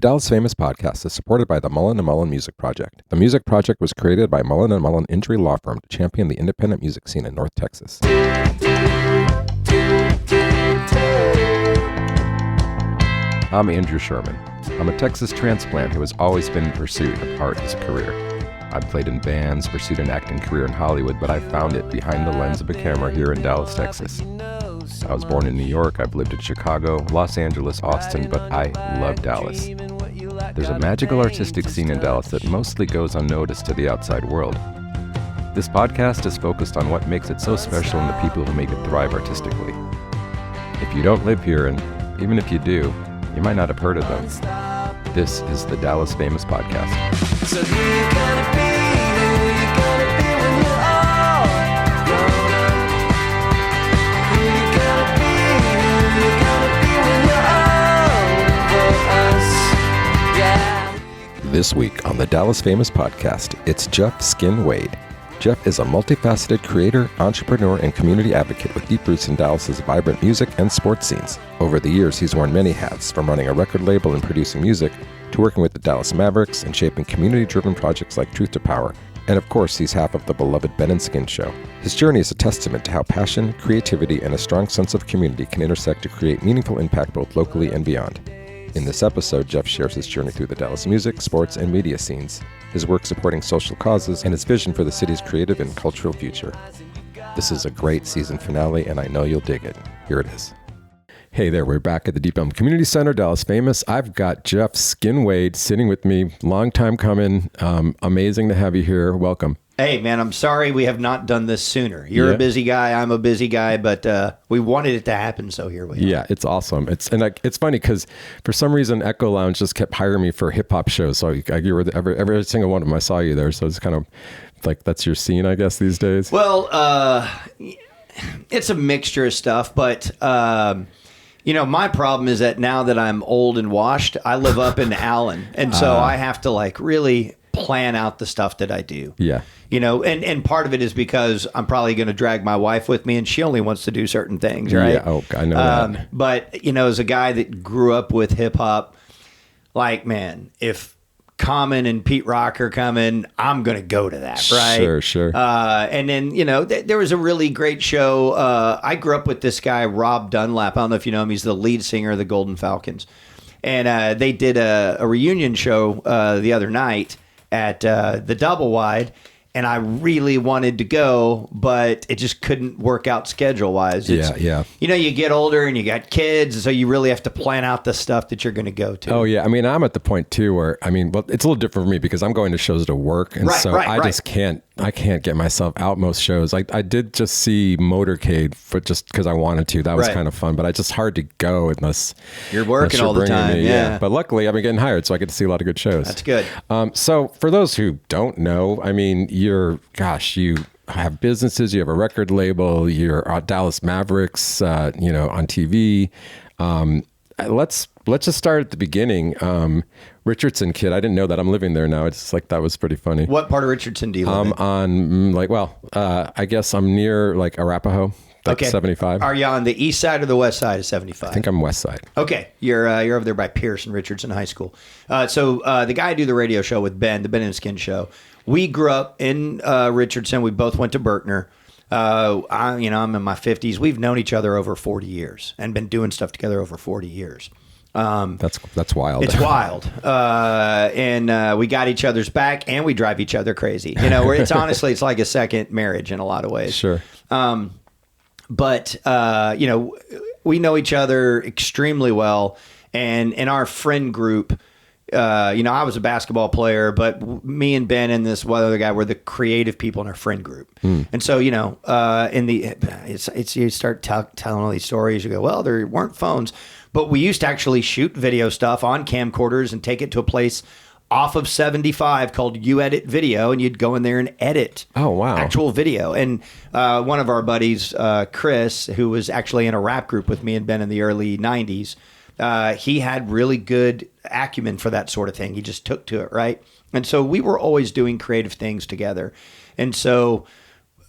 Dallas Famous podcast is supported by the Mullen & Mullen Music Project. The Music Project was created by Mullen & Mullen Injury Law Firm to champion the independent music scene in North Texas. I'm Andrew Sherman. I'm a Texas transplant who has always been in pursuit of art as a career. I've played in bands, pursued an acting career in Hollywood, but I found it behind the lens of a camera here in Dallas, Texas. I was born in New York, I've lived in Chicago, Los Angeles, Austin, but I love Dallas. There's a magical artistic scene in Dallas that mostly goes unnoticed to the outside world. This podcast is focused on what makes it so special and the people who make it thrive artistically. If you don't live here, and even if you do, you might not have heard of them. This is the Dallas Famous Podcast. So who you gonna be? Who you gonna be when you're all grown up? Who you gonna be? Who you gonna be when you're all for us? Yeah. This week on the Dallas Famous Podcast, it's Jeff Skin Wade. Jeff is a multifaceted creator, entrepreneur, and community advocate with deep roots in Dallas's vibrant music and sports scenes. Over the years, he's worn many hats, from running a record label and producing music, to working with the Dallas Mavericks and shaping community-driven projects like Truth to Power. And of course, he's half of the beloved Ben and Skin Show. His journey is a testament to how passion, creativity, and a strong sense of community can intersect to create meaningful impact both locally and beyond. In this episode, Jeff shares his journey through the Dallas music, sports, and media scenes, his work supporting social causes, and his vision for the city's creative and cultural future. This is a great season finale, and I know you'll dig it. Here it is. Hey there, we're back at the Deep Elm Community Center, Dallas Famous. I've got Jeff Skin Wade sitting with me. Long time coming. Amazing to have you here. Welcome. Hey, man, I'm sorry we have not done this sooner. You're a busy guy. I'm a busy guy, but we wanted it to happen, so here we are. Yeah, it's awesome. It's funny because for some reason Echo Lounge just kept hiring me for hip hop shows. So you were every single one of them. I saw you there. So it's kind of like that's your scene, I guess, these days. Well, it's a mixture of stuff, but my problem is that now that I'm old and washed, I live up in Allen, and so I have to really plan out the stuff that I do. Yeah. And part of it is because I'm probably going to drag my wife with me, and she only wants to do certain things, right? Yeah, I know that. But, as a guy that grew up with hip hop, man, if Common and Pete Rock are coming, I'm going to go to that, right? Sure. And then, there was a really great show. I grew up with this guy, Rob Dunlap. I don't know if you know him. He's the lead singer of the Golden Falcons. And they did a reunion show the other night at the Double Wide. And I really wanted to go, but it just couldn't work out schedule-wise. Yeah. You get older and you got kids, so you really have to plan out the stuff that you're going to go to. Oh, yeah. I'm at the point, too, where, it's a little different for me because I'm going to shows to work. And just can't get myself out most shows. I did just see Motorcade just because I wanted to. That was kind of fun, but it's just hard to go unless you're working all the time. Yeah. But luckily, I've been getting hired, so I get to see a lot of good shows. That's good. So for those who don't know, you have businesses, you have a record label, you're at Dallas Mavericks, on TV. Let's just start at the beginning. Richardson kid, I didn't know that. I'm living there now. It's like, that was pretty funny. What part of Richardson do you live in? I guess I'm near Arapahoe. Okay. 75. Are you on the east side or the west side of 75? I think I'm west side. Okay. You're over there by Pierce and Richardson High School. So the guy I do the radio show with, Ben, the Ben and Skin Show, we grew up in Richardson. We both went to Berkner. I'm in my 50s. We've known each other over 40 years and been doing stuff together over 40 years. That's wild. It's wild. And we got each other's back and we drive each other crazy. It's honestly, it's like a second marriage in a lot of ways. Sure. But we know each other extremely well. And in our friend group, I was a basketball player, but me and Ben and this one other guy were the creative people in our friend group. And so, you start telling all these stories. You go, well, there weren't phones, but we used to actually shoot video stuff on camcorders and take it to a place off of 75 called You Edit Video, and you'd go in there and edit actual video. And one of our buddies, Chris, who was actually in a rap group with me and Ben in the early 90s, he had really good acumen for that sort of thing. He just took to it, right? And so we were always doing creative things together. And so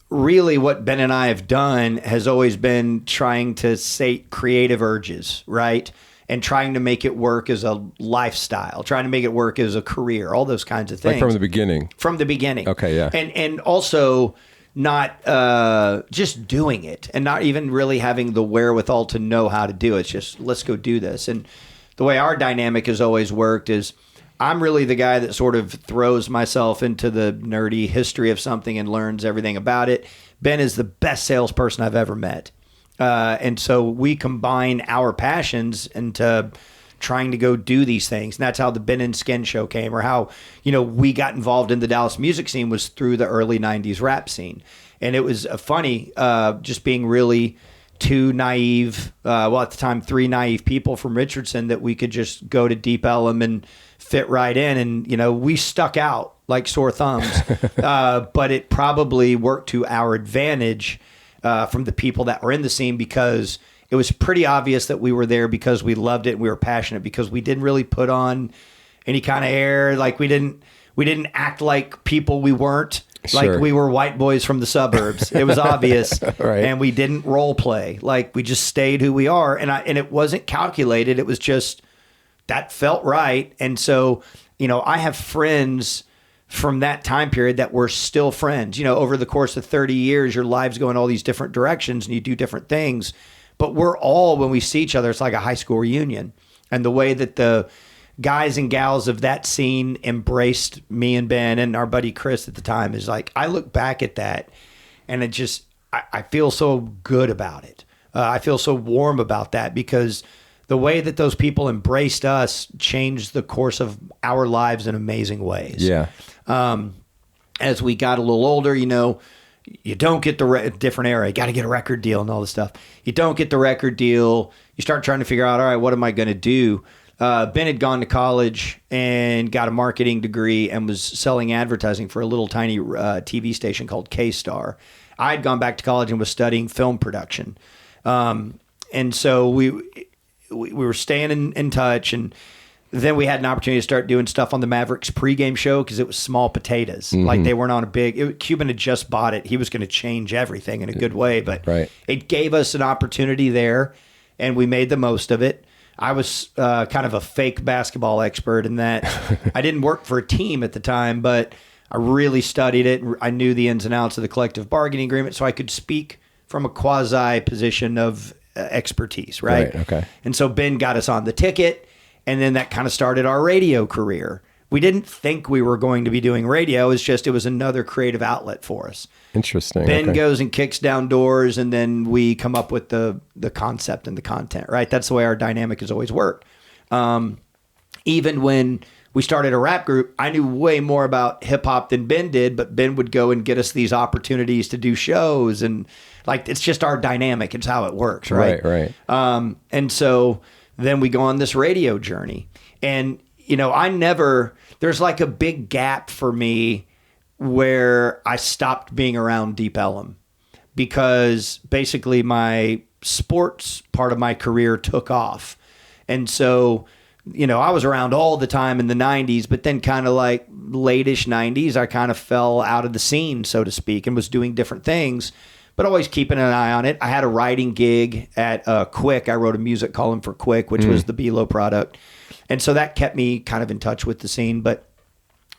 really what Ben and I have done has always been trying to sate creative urges, right? and trying to make it work as a lifestyle, trying to make it work as a career, all those kinds of things. Like from the beginning. From the beginning. Okay, yeah. And also not just doing it and not even really having the wherewithal to know how to do it. It's just, let's go do this. And the way our dynamic has always worked is I'm really the guy that sort of throws myself into the nerdy history of something and learns everything about it. Ben is the best salesperson I've ever met. And so we combine our passions into trying to go do these things. And that's how the Ben and Skin show came, or how, we got involved in the Dallas music scene was through the early 90s rap scene. And it was funny, just being really two naive, at the time, three naive people from Richardson that we could just go to Deep Ellum and fit right in. And, we stuck out like sore thumbs, but it probably worked to our advantage from the people that were in the scene, because it was pretty obvious that we were there because we loved it and we were passionate, because we didn't really put on any kind of air. Like we didn't act like people we weren't. Like Sure. we were white boys from the suburbs. It was obvious. Right. And we didn't role play. Like we just stayed who we are. And it wasn't calculated. It was just, that felt right. And so, I have friends from that time period that we're still friends. Over the course of 30 years, your lives go in all these different directions and you do different things. But we're all, when we see each other, it's like a high school reunion. And the way that the guys and gals of that scene embraced me and Ben and our buddy Chris at the time is like, I look back at that and it just, I feel so good about it. I feel so warm about that, because the way that those people embraced us changed the course of our lives in amazing ways. Yeah. As we got a little older, you don't get the different era. You got to get a record deal and all this stuff. You don't get the record deal. You start trying to figure out, all right, what am I going to do? Ben had gone to college and got a marketing degree and was selling advertising for a little tiny TV station called K-Star. I had gone back to college and was studying film production. And so we were staying in touch, and then we had an opportunity to start doing stuff on the Mavericks pregame show, because it was small potatoes. Mm-hmm. Like they weren't on a big. Cuban had just bought it. He was going to change everything in a good way, but Right. It gave us an opportunity there, and we made the most of it. I was kind of a fake basketball expert in that I didn't work for a team at the time, but I really studied it. I knew the ins and outs of the collective bargaining agreement, so I could speak from a quasi position of expertise, right? Okay. And so Ben got us on the ticket, and then that kind of started our radio career. We didn't think we were going to be doing radio. It was another creative outlet for us. Interesting. Ben Okay. goes and kicks down doors, and then we come up with the concept and the content, right? That's the way our dynamic has always worked. Even when we started a rap group, I knew way more about hip hop than Ben did, but Ben would go and get us these opportunities to do shows, and like, it's just our dynamic. It's how it works, right? Right. And so then we go on this radio journey, and there's like a big gap for me where I stopped being around Deep Ellum, because basically my sports part of my career took off. And so, I was around all the time in the 90s, but then kind of like late-ish 90s, I kind of fell out of the scene, so to speak, and was doing different things, but always keeping an eye on it. I had a writing gig at Quick. I wrote a music column for Quick, which was the Belo product. And so that kept me kind of in touch with the scene. But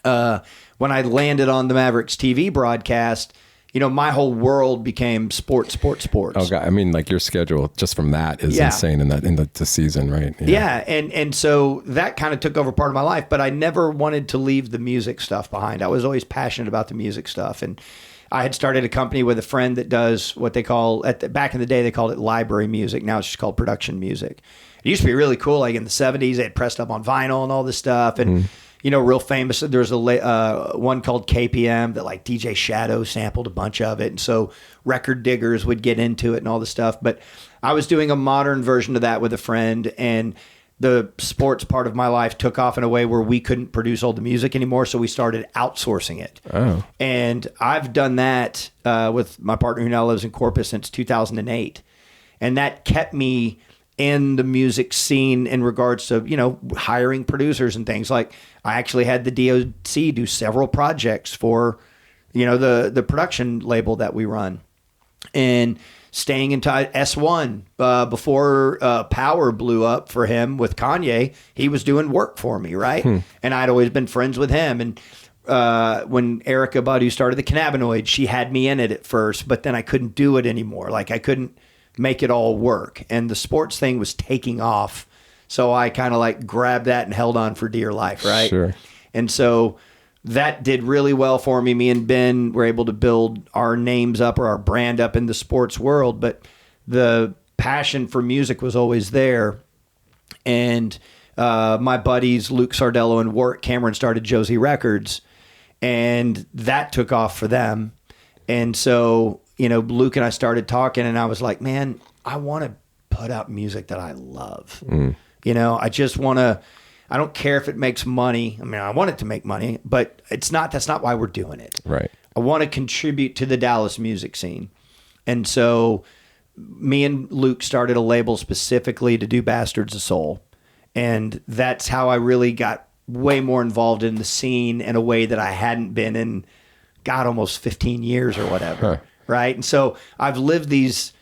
when I landed on the Mavericks TV broadcast, my whole world became sports. Oh God. I mean, like your schedule just from that is insane in the season, right? Yeah. And so that kind of took over part of my life, but I never wanted to leave the music stuff behind. I was always passionate about the music stuff. And I had started a company with a friend that does what they call, back in the day, they called it library music. Now it's just called production music. It used to be really cool. Like in the 70s, they had pressed up on vinyl and all this stuff. And, real famous. There's one called KPM that like DJ Shadow sampled a bunch of it. And so record diggers would get into it and all this stuff. But I was doing a modern version of that with a friend, and the sports part of my life took off in a way where we couldn't produce all the music anymore. So we started outsourcing it. Oh. And I've done that with my partner who now lives in Corpus since 2008. And that kept me in the music scene in regards to, hiring producers and things. Like I actually had the DOC do several projects for, the production label that we run. and staying in touch. S1 before Power blew up for him with Kanye, he was doing work for me, right? And I'd always been friends with him. And when Erica Badu started the cannabinoid, she had me in it at first, but then I couldn't do it anymore. Like I couldn't make it all work, and the sports thing was taking off. So I kind of like grabbed that and held on for dear life, right? Sure. And so that did really well for me. Me and Ben were able to build our names up or our brand up in the sports world, but the passion for music was always there. And my buddies, Luke Sardello and Warwick Cameron, started Josie Records, and that took off for them. And so, you know, Luke and I started talking, and I was like, man, I want to put out music that I love. You know, I just want to, I don't care if it makes money. I mean, I want it to make money, but that's not why we're doing it. Right. I want to contribute to the Dallas music scene. And so me and Luke started a label specifically to do Bastards of Soul. And that's how I really got way more involved in the scene in a way that I hadn't been in, God, almost 15 years or whatever. Right. And so I've lived these,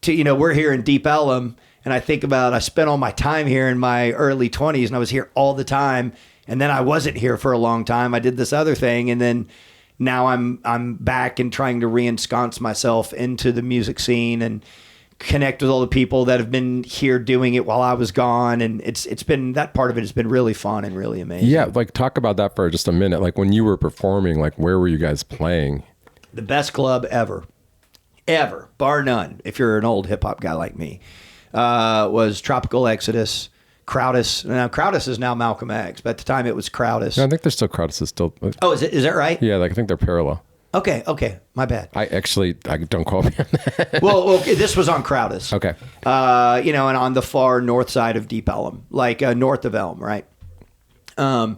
we're here in Deep Ellum. And I think about, I spent all my time here in my early 20s, and I was here all the time. And then I wasn't here for a long time. I did this other thing. And then now I'm back and trying to re-ensconce myself into the music scene and connect with all the people that have been here doing it while I was gone. And it's been, that part of it has been really fun and really amazing. Yeah. Like talk about that for just a minute. Like when you were performing, like where were you guys playing? The best club ever, bar none. If you're an old hip hop guy like me. Was Tropical Exodus, Crowdus. Now Crowdus is now Malcolm X, but at the time it was Crowdus. No, I think they're still Crowdus is still. Oh, is that right? Yeah, like I think they're parallel. Okay, my bad. I don't quote me on that. well, this was on Crowdus. Okay. And on the far north side of Deep Ellum, like north of Elm, right? And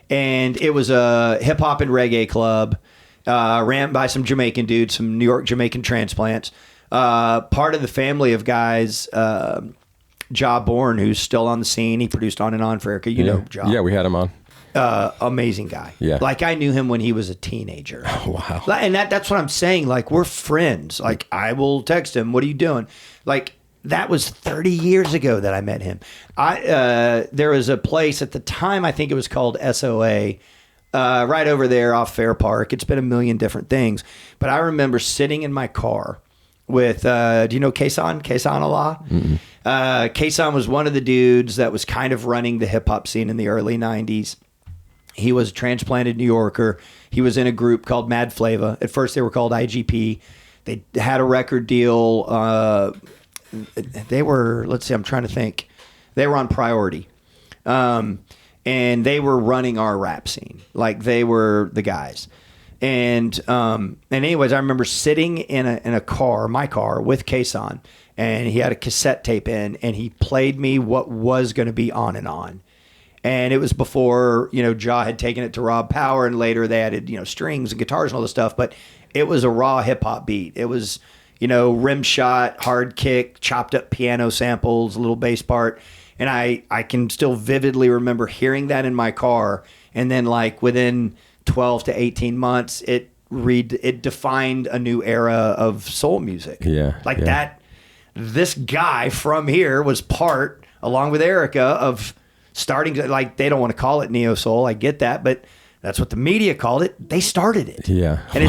it was a hip hop and reggae club, ran by some Jamaican dudes, some New York Jamaican transplants. Part of the family of guys, Ja Bourne, who's still on the scene. He produced On and On for Erica. You know Ja. Yeah, we had him on. Amazing guy. Yeah. Like I knew him when he was a teenager. Oh, wow. And that's what I'm saying. Like we're friends. Like I will text him, what are you doing? Like that was 30 years ago that I met him. There was a place at the time, I think it was called SOA, right over there off Fair Park. It's been a million different things. But I remember sitting in my car with, do you know Kason Allah? Kason was one of the dudes that was kind of running the hip hop scene in the early 90s. He was a transplanted New Yorker. He was in a group called Mad Flava. At first they were called IGP. They had a record deal. They were, let's see, I'm trying to think. They were on Priority. And they were running our rap scene. Like they were the guys. And anyways, I remember sitting in a car, my car, with Kason, and he had a cassette tape in, and he played me what was going to be On and On. And it was before, Ja had taken it to Rob Power, and later they added, strings and guitars and all this stuff. But it was a raw hip hop beat. It was, rim shot, hard kick, chopped up piano samples, a little bass part. And I can still vividly remember hearing that in my car. And then like within 12 to 18 months, it defined a new era of soul music. Yeah. That, this guy from here was part, along with Erica, of starting to, like, they don't want to call it neo soul. I get that, but that's what the media called it. They started it. Yeah. And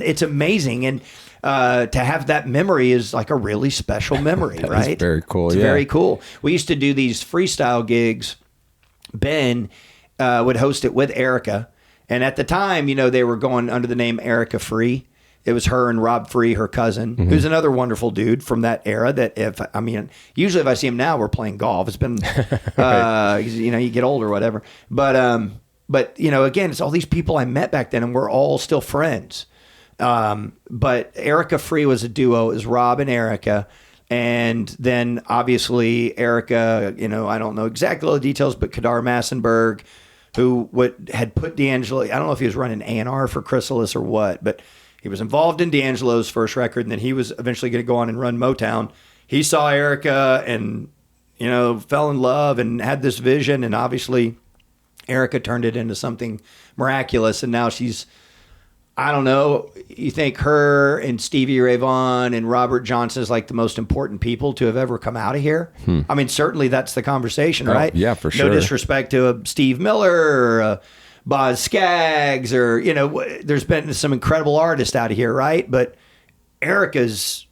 it's amazing. And to have that memory is like a really special memory, right? It's very cool. It's very cool. We used to do these freestyle gigs. Ben would host it with Erica. And at the time, they were going under the name Erica Free. It was her and Rob Free, her cousin, who's another wonderful dude from that era. That usually if I see him now, we're playing golf. It's been, you get older or whatever. But again, it's all these people I met back then, and we're all still friends. But Erica Free was a duo. It was Rob and Erica. And then obviously Erica, I don't know exactly all the details, but Kadar Massenberg, who had put D'Angelo, I don't know if he was running A&R for Chrysalis or what, but he was involved in D'Angelo's first record, and then he was eventually going to go on and run Motown. He saw Erica and, fell in love and had this vision, and obviously Erica turned it into something miraculous, and now she's I don't know. You think her and Stevie Ray Vaughan and Robert Johnson is like the most important people to have ever come out of here? I mean, certainly that's the conversation, right? Yeah, for sure. No disrespect to a Steve Miller or a Boz Scaggs or, there's been some incredible artists out of here, right? But Erica's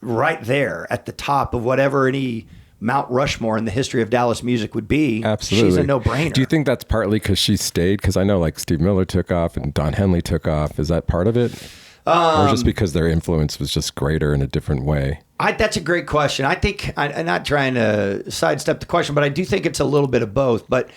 right there at the top of whatever any Mount Rushmore in the history of Dallas music would be. Absolutely. She's a no-brainer. Do you think that's partly because she stayed? Because I know like Steve Miller took off and Don Henley took off. Is that part of it? Or just because their influence was just greater in a different way? That's a great question. I think, I'm not trying to sidestep the question, but I do think it's a little bit of both. But,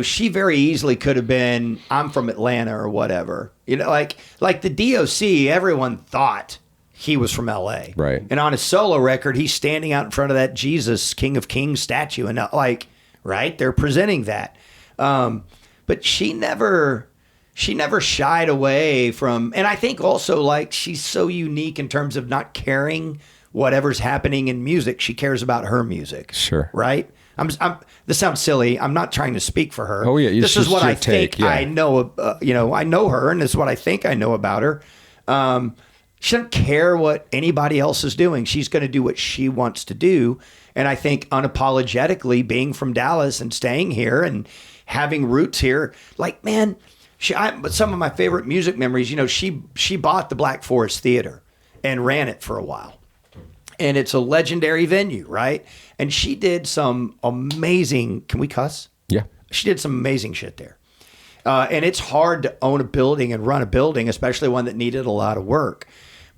she very easily could have been, I'm from Atlanta or whatever. Like the DOC, everyone thought he was from L.A. Right. And on his solo record, he's standing out in front of that Jesus King of Kings statue. And right, they're presenting that. But she never shied away from, and I think also like she's so unique in terms of not caring whatever's happening in music. She cares about her music. Sure. Right? This sounds silly. I'm not trying to speak for her. Oh, yeah. This is what I think yeah. I know. I know her, and this is what I think I know about her. She doesn't care what anybody else is doing. She's going to do what she wants to do. And I think unapologetically being from Dallas and staying here and having roots here, like, man, some of my favorite music memories, she bought the Black Forest Theater and ran it for a while. And it's a legendary venue, right? And she did some amazing, can we cuss? Yeah. She did some amazing shit there. And it's hard to own a building and run a building, especially one that needed a lot of work.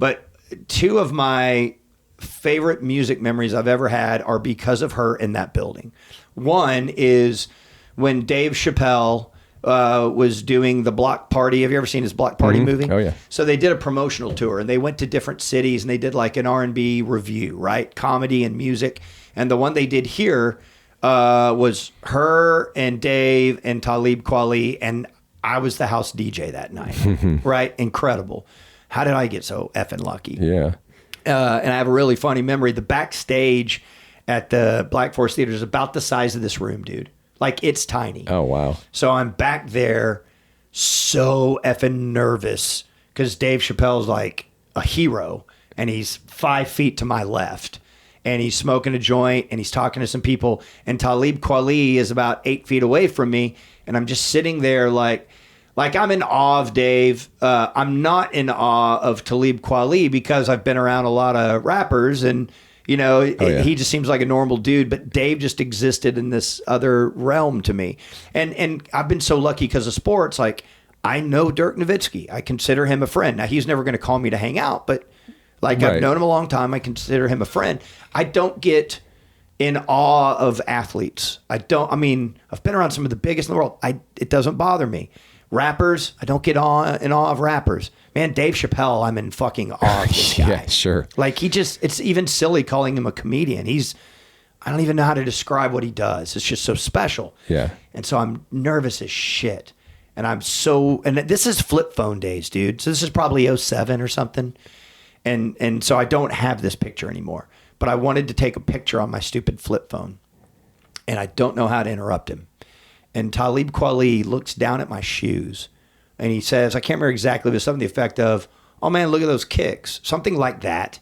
But two of my favorite music memories I've ever had are because of her in that building. One is when Dave Chappelle was doing the Block Party. Have you ever seen his Block Party movie? Oh, yeah. So they did a promotional tour, and they went to different cities, and they did like an R&B review, right? Comedy and music. And the one they did here was her and Dave and Talib Kweli, and I was the house DJ that night, right? Incredible. How did I get so effing lucky? Yeah. And I have a really funny memory. The backstage at the Black Forest Theater is about the size of this room, dude. Like, it's tiny. Oh, wow. So I'm back there so effing nervous because Dave Chappelle's like a hero, and he's 5 feet to my left. And he's smoking a joint, and he's talking to some people. And Talib Kweli is about 8 feet away from me. And I'm just sitting there like I'm in awe of Dave. I'm not in awe of Talib Kweli because I've been around a lot of rappers, and he just seems like a normal dude. But Dave just existed in this other realm to me. And I've been so lucky because of sports. Like, I know Dirk Nowitzki. I consider him a friend. Now, he's never going to call me to hang out, but like, right. I've known him a long time. I consider him a friend. I don't get in awe of athletes. I've been around some of the biggest in the world. It doesn't bother me. Rappers, I don't get in awe of rappers. Man, Dave Chappelle, I'm in fucking awe of this guy. Yeah, sure. Like, it's even silly calling him a comedian. I don't even know how to describe what he does. It's just so special. Yeah. And so I'm nervous as shit. And this is flip phone days, dude. So this is probably 07 or something. And so I don't have this picture anymore. But I wanted to take a picture on my stupid flip phone. And I don't know how to interrupt him. And Talib Kweli looks down at my shoes. And he says, I can't remember exactly, but something to the effect of, oh man, look at those kicks. Something like that.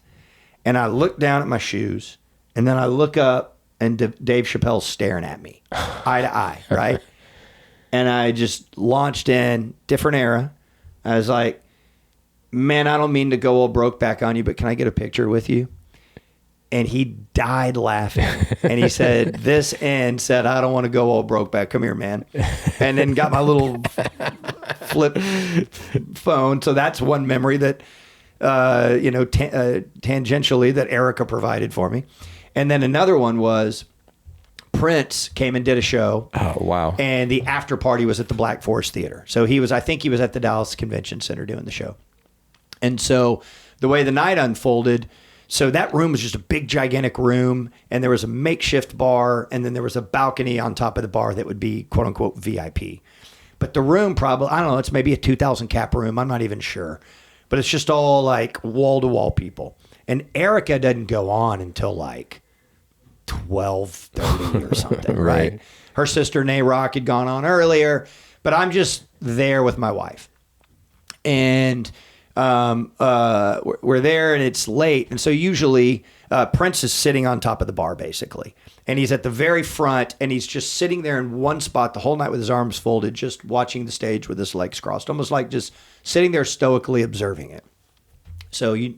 And I look down at my shoes. And then I look up, and Dave Chappelle's staring at me. Eye to eye, right? And I just launched in, different era. I was like, man, I don't mean to go all broke back on you, but can I get a picture with you? And he died laughing. And he said, I don't want to go all broke back. Come here, man. And then got my little flip phone. So that's one memory that, tangentially, that Erica provided for me. And then another one was Prince came and did a show. Oh, wow. And the after party was at the Black Forest Theater. So I think he was at the Dallas Convention Center doing the show. And so the way the night unfolded, so that room was just a big, gigantic room, and there was a makeshift bar, and then there was a balcony on top of the bar that would be, quote unquote, VIP. But the room probably, I don't know, it's maybe a 2,000 cap room. I'm not even sure. But it's just all like wall-to-wall people. And Erica doesn't go on until like 12:30 or something, right? Her sister, Nay Rock, had gone on earlier, but I'm just there with my wife. and we're there, and it's late, and so usually Prince is sitting on top of the bar basically, and he's at the very front, and he's just sitting there in one spot the whole night with his arms folded, just watching the stage with his legs crossed, almost like just sitting there stoically observing it. So you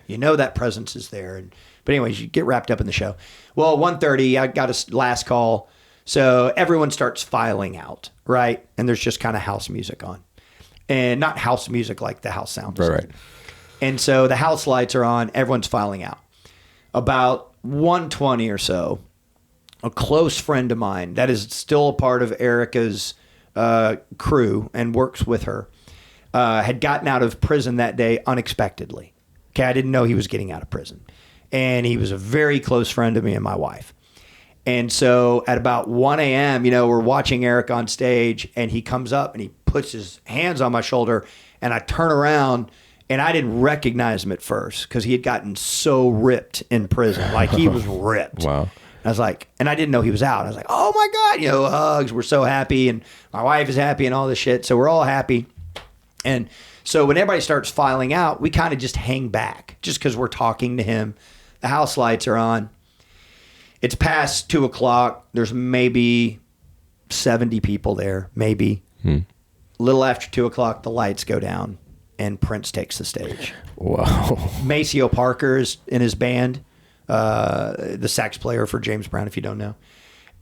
know that presence is there. But anyways, you get wrapped up in the show. Well, 1:30, I got a last call. So everyone starts filing out, right? And there's just kind of house music on. And not house music like the house sound. Right. And so the house lights are on. Everyone's filing out. About 1:20 or so, a close friend of mine that is still a part of Erica's crew and works with her, had gotten out of prison that day unexpectedly. Okay, I didn't know he was getting out of prison. And he was a very close friend of me and my wife. And so at about 1 a.m., we're watching Eric on stage, and he comes up and he puts his hands on my shoulder, and I turn around, and I didn't recognize him at first because he had gotten so ripped in prison. Like, he was ripped. Wow. I was like, and I didn't know he was out. I was like, oh my God, hugs. We're so happy. And my wife is happy and all this shit. So we're all happy. And so when everybody starts filing out, we kind of just hang back just because we're talking to him. The house lights are on. It's past 2:00. There's maybe 70 people there, maybe. A little after 2:00, the lights go down and Prince takes the stage. Wow. Maceo Parker's in his band, the sax player for James Brown, if you don't know.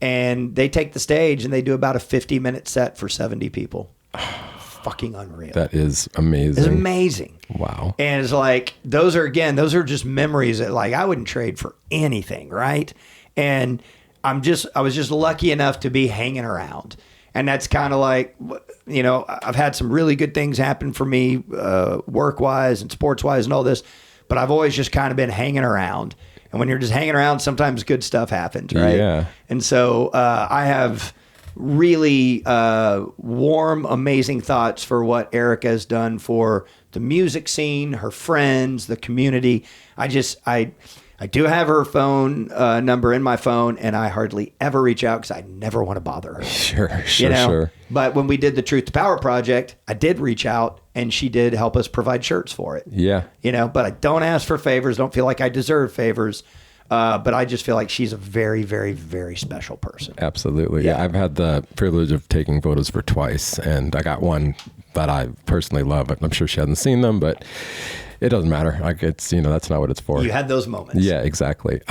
And they take the stage and they do about a 50-minute set for 70 people. Fucking unreal. That is amazing. It's amazing. Wow. And it's like, those are just memories that, like, I wouldn't trade for anything, right? And I was just lucky enough to be hanging around. And that's kind of like, I've had some really good things happen for me, work-wise and sports-wise and all this, but I've always just kind of been hanging around. And when you're just hanging around, sometimes good stuff happens, right? Yeah. And so I have really warm, amazing thoughts for what Erica has done for the music scene, her friends, the community. I do have her phone number in my phone, and I hardly ever reach out because I never want to bother her. Sure. But when we did the Truth to Power project, I did reach out, and she did help us provide shirts for it. Yeah. But I don't ask for favors. Don't feel like I deserve favors. But I just feel like she's a very, very, very special person. Absolutely. Yeah. I've had the privilege of taking photos for twice, and I got one that I personally love. I'm sure she hasn't seen them, but it doesn't matter. Like, it's, that's not what it's for. You had those moments. Yeah, exactly.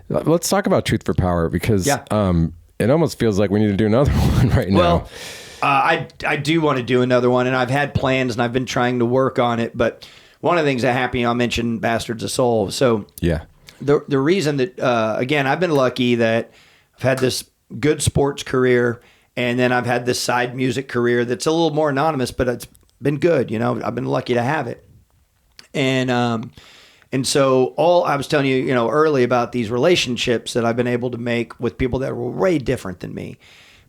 Let's talk about Truth for Power, because it almost feels like we need to do another one right now. Well, I do want to do another one, and I've had plans, and I've been trying to work on it. But one of the things that happened, I'll mention Bastards of Soul. So yeah. The reason that, again, I've been lucky that I've had this good sports career, and then I've had this side music career that's a little more anonymous, but it's been good. I've been lucky to have it. And so I was telling you, early about these relationships that I've been able to make with people that were way different than me.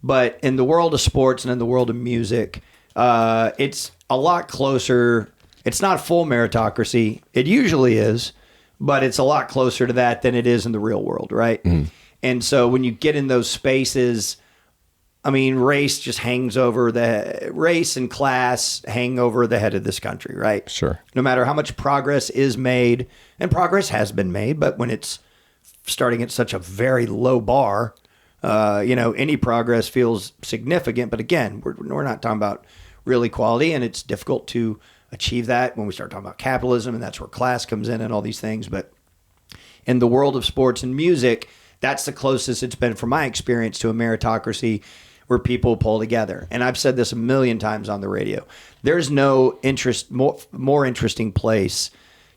But in the world of sports and in the world of music, it's a lot closer. It's not full meritocracy. It usually is. But it's a lot closer to that than it is in the real world, right? Mm. And so when you get in those spaces, race just hangs over race and class hang over the head of this country, right? Sure. No matter how much progress is made, and progress has been made, but when it's starting at such a very low bar, any progress feels significant. But again, we're not talking about real equality, and it's difficult to achieve that when we start talking about capitalism, and that's where class comes in and all these things. But in the world of sports and music, that's the closest it's been from my experience to a meritocracy where people pull together. And I've said this a million times on the radio. There's no more interesting place,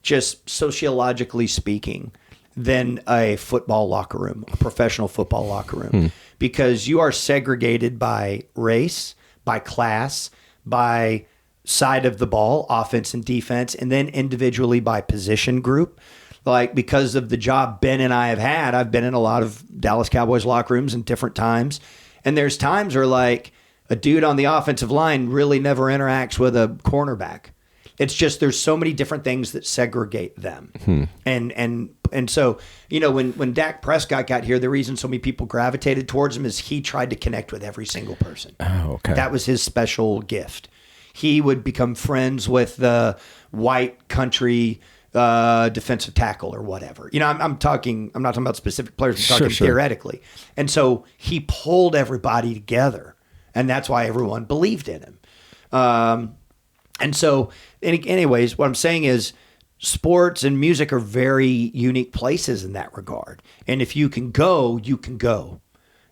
just sociologically speaking, than a football locker room, a professional football locker room, because you are segregated by race, by class, by side of the ball, offense and defense, and then individually by position group. Like, because of the job Ben and I have had, I've been in a lot of Dallas Cowboys locker rooms in different times. And there's times where, like, a dude on the offensive line really never interacts with a cornerback. It's just, there's so many different things that segregate them. And so, when Dak Prescott got here, the reason so many people gravitated towards him is he tried to connect with every single person. Oh, okay. That was his special gift. he would become friends with the white country defensive tackle or whatever. You know, I'm not talking about specific players. I'm talking theoretically. And so he pulled everybody together, and that's why everyone believed in him. And so, anyways, what I'm saying is sports and music are very unique places in that regard. And if you can go, you can go,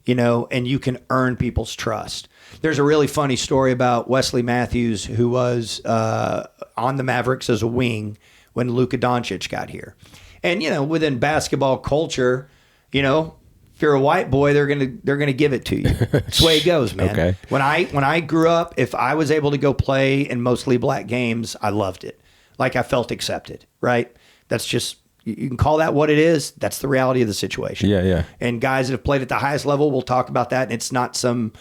you know, and you can earn people's trust. There's a really funny story about Wesley Matthews, who was on the Mavericks as a wing when Luka Doncic got here. And, you know, within basketball culture, you know, if you're a white boy, they're gonna give it to you. That's the way it goes, man. Okay. When I grew up, if I was able to go play in mostly black games, I loved it. Like I felt accepted, right? That's just, you can call that what it is. That's the reality of the situation. Yeah, yeah. And guys that have played at the highest level will talk about that. And it's not some,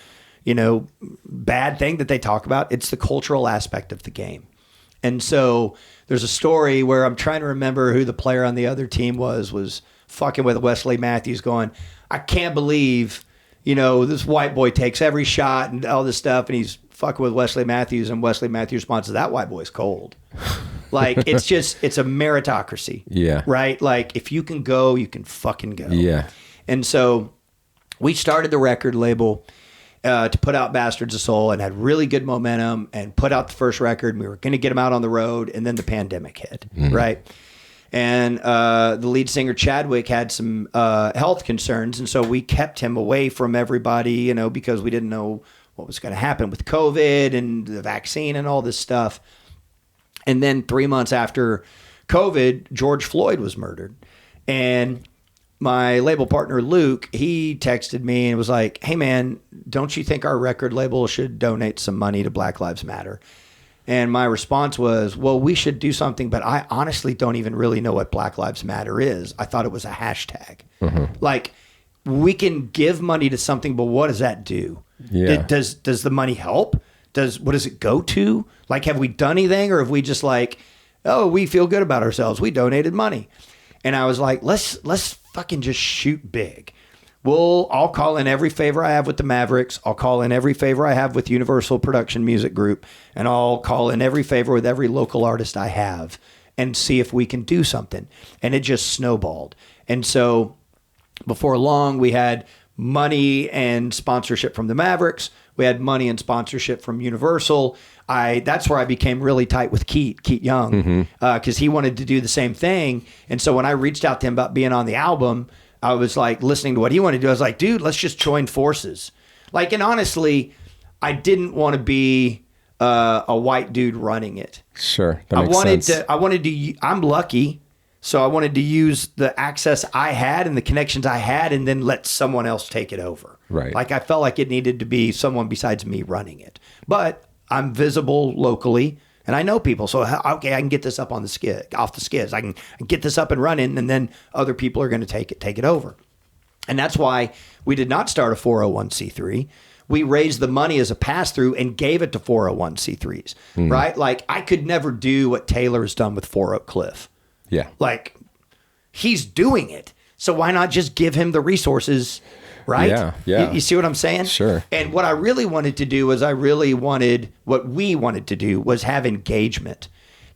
you know, bad thing that they talk about. It's the cultural aspect of the game. And so there's a story where I'm trying to remember who the player on the other team was fucking with Wesley Matthews going, I can't believe, you know, this white boy takes every shot and all this stuff, and he's fucking with Wesley Matthews, and Wesley Matthews responds, that white boy's cold. Like, it's a meritocracy. Yeah. Right? Like, if you can go, you can fucking go. Yeah. And so we started the record label to put out Bastards of Soul and had really good momentum and put out the first record. And we were going to get them out on the road, and then the pandemic hit, right? And the lead singer, Chadwick, had some health concerns, and so we kept him away from everybody, you know, because we didn't know what was going to happen with COVID and the vaccine and all this stuff. And then 3 months after COVID, George Floyd was murdered. And my label partner, Luke, he texted me and was like, hey, man, don't you think our record label should donate some money to Black Lives Matter? And my response was, well, we should do something, but I honestly don't even really know what Black Lives Matter is. I thought it was a hashtag. Like, we can give money to something, but what does that do? Yeah. Does the money help? What does it go to? Like, have we done anything, or have we just like, oh, we feel good about ourselves, we donated money? And I was like, let's fucking just shoot big. I'll call in every favor I have with the Mavericks. I'll call in every favor I have with Universal Production Music Group. And I'll call in every favor with every local artist I have and see if we can do something. And it just snowballed. And so before long, we had money and sponsorship from the Mavericks. We had money and sponsorship from Universal. That's where I became really tight with Keith Young, because he wanted to do the same thing. And so when I reached out to him about being on the album, I was like listening to what he wanted to do. I was like, dude, let's just join forces. Like, and honestly, I didn't want to be a white dude running it. Sure, that makes sense. I'm lucky, so I wanted to use the access I had and the connections I had, and then let someone else take it over. Right. Like, I felt like it needed to be someone besides me running it. But I'm visible locally, and I know people. So, okay, I can get this up on off the skids. I can get this up and running, and then other people are going to take it over. And that's why we did not start a 401c3. We raised the money as a pass-through and gave it to 401c3s, right? Like, I could never do what Taylor's done with 4 Oak Cliff. Yeah. Like, he's doing it. So why not just give him the resources, right? Yeah, yeah. You see what I'm saying? Sure. And what I really wanted to do was what we wanted to do was have engagement.